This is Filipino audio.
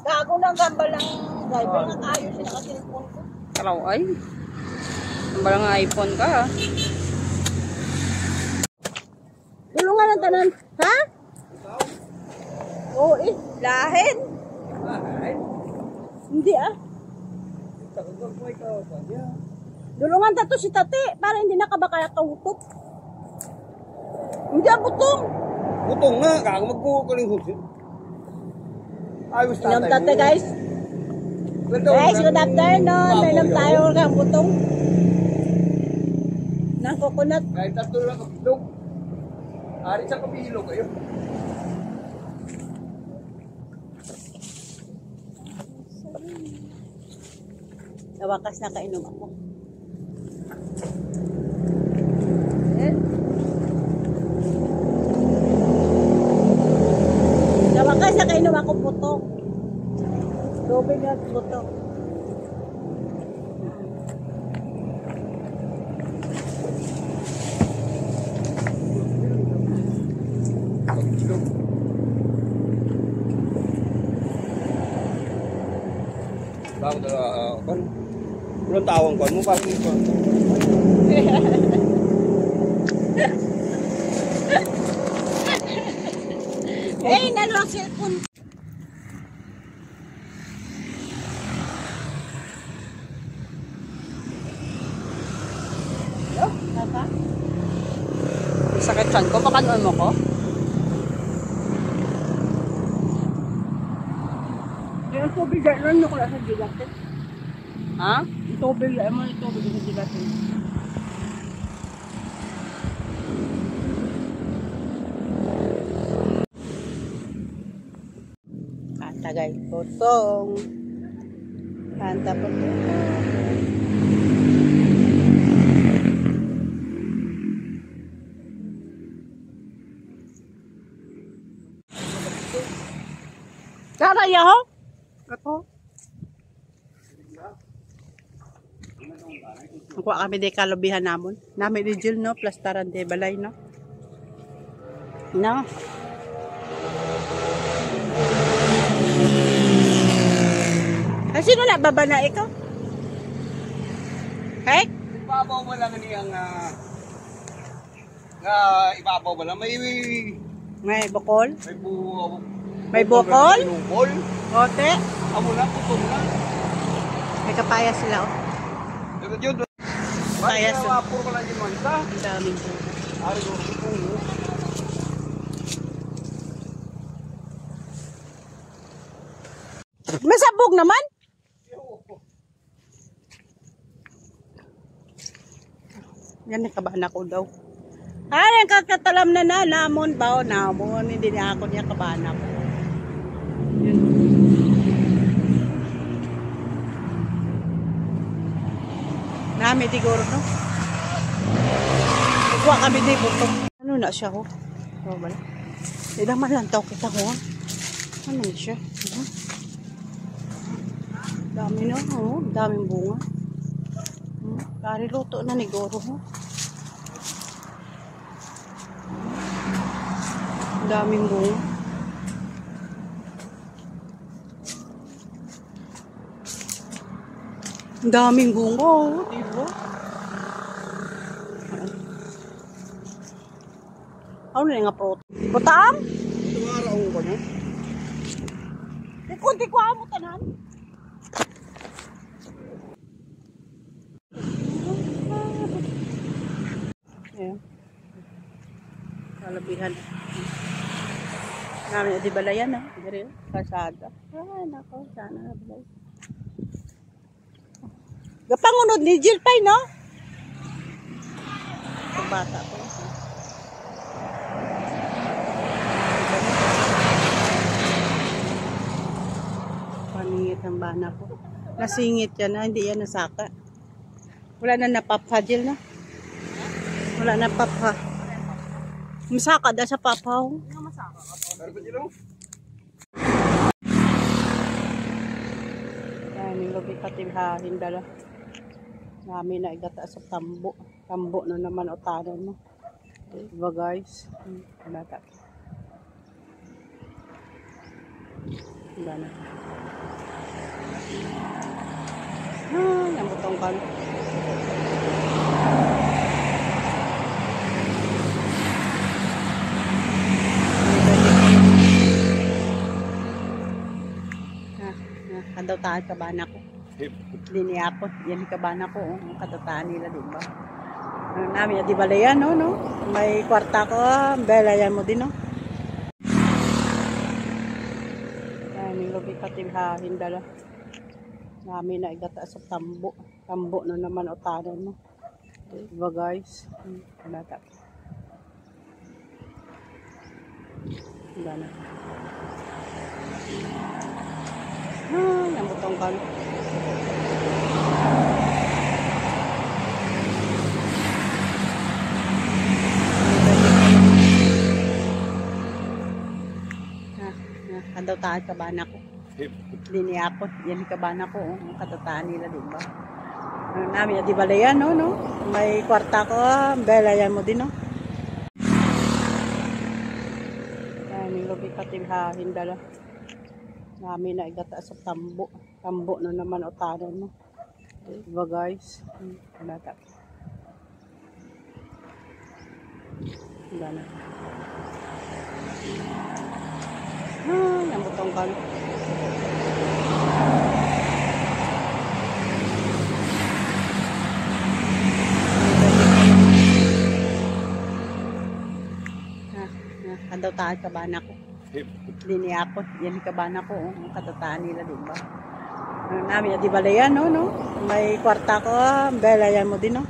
Gago ng gambal ng driver ng ayos siya kasi cellphone ko. Kalaw ay. Gambal ng iPhone ka ha. Tulungan ng tanan. Ha? Oo eh. Lahin. Hindi ah. Dulungan tato si tate para hindi nakabaka kautok. Hindi ang butong. Butong nga, kaya magkukuling husin. Ayos Inom tate guys. Guys, good afternoon. May inom tayo ng butong. Ng coconut. Kahit tatlo lang kapilog. Ari sa kapilog kayo. Sa wakas nakainom ako. Sa wakas nakainom ako putok. Dobe nga putok. Bakit kan? Ulang tawang kan mo parang ito. Eh, nalo ang cellphone. Hello, tata? Sakit chan ko. Pakanuan mo ko. Yung tubig dyan, ko lang sa dilatin. Ha? Yung tubig, mo yung tubig sa dilatin. Kanta guys, potong. Kanta potong. Karaya ho? Ako. Nakuha kami di kalubihan namon. Nami di Jill no, plastaran di balay no. No. Ay, sino na baba na ikaw? Hey? Ibabaw mo lang niyang ibabaw mo lang May bukol? may May bukol? bukol. Ote? Amo na putol na. May kapaya sila oh. Pero yun. Payas, Kaya wapor ko lang yung manta. Ang daming po. Ari ko putol. Masabog naman? Yan nakabahan ako daw. Ay, ang kakatalam na namon ba o namon. Hindi na ako niya kabahan ako. Yun. Nami siguro no? Ikuha kami di buto. Ano na siya ho? Oh, bala. Hindi naman lang tao kita ho. Ano na siya? Dami no, oh, daming bunga. Kari luto na ni Goro ho. Daming bunga. Daming bunga oh, diba? Ano na nga proto? Butam? Tumara ko ba niya? Kunti ko amo tanan. Ayan. Kalabihan. Namin di balayan ah. Dari kasada. Ay nako, sana na balay. Gapangunod ni Jill Pay no? Sa bata ko. Paningit ang bana ko. Nasingit yan na, hindi yan nasaka. Wala na napapa Jill na. Wala na papa. Masaka da sa papaw. Pero pa dito. Yan, yung gabi patibahin dala. Dami na igata sa tambo. Tambo na naman o tanan mo. Diba guys? Bata. Wala na. Ah, yung butong kan. Kadautaan kabana ko. Dini ako. Yan kabana ko. Ang kadautaan nila, di ba? Namin, di ba yan, no? May kwarta ko. Bela yan mo din, no? Yan, lubi katibhahin dala. Namin na igata sa tambo. Tambo na naman utanan mo. Diba guys? Bata. Diba na? Ah, yung butong kan. Kadautaan kabana ko. Dini ako. Yan kabana ko. Ang kadautaan nila, di ba? Namin, di ba yan, no? May kwarta ko. Bela yan mo din, no? Yan, lubi katibhahin dala. Namin na igata sa tambo. Tambo na naman utanan mo. Diba guys? Bata. Diba na? Ah, yung butong kan. Kadautaan kabana ko. Dini ako. Yan kabana ko. Ang kadautaan nila, di ba? Namin, di ba yan, no? May kwarta ko. Bela yan mo din, no?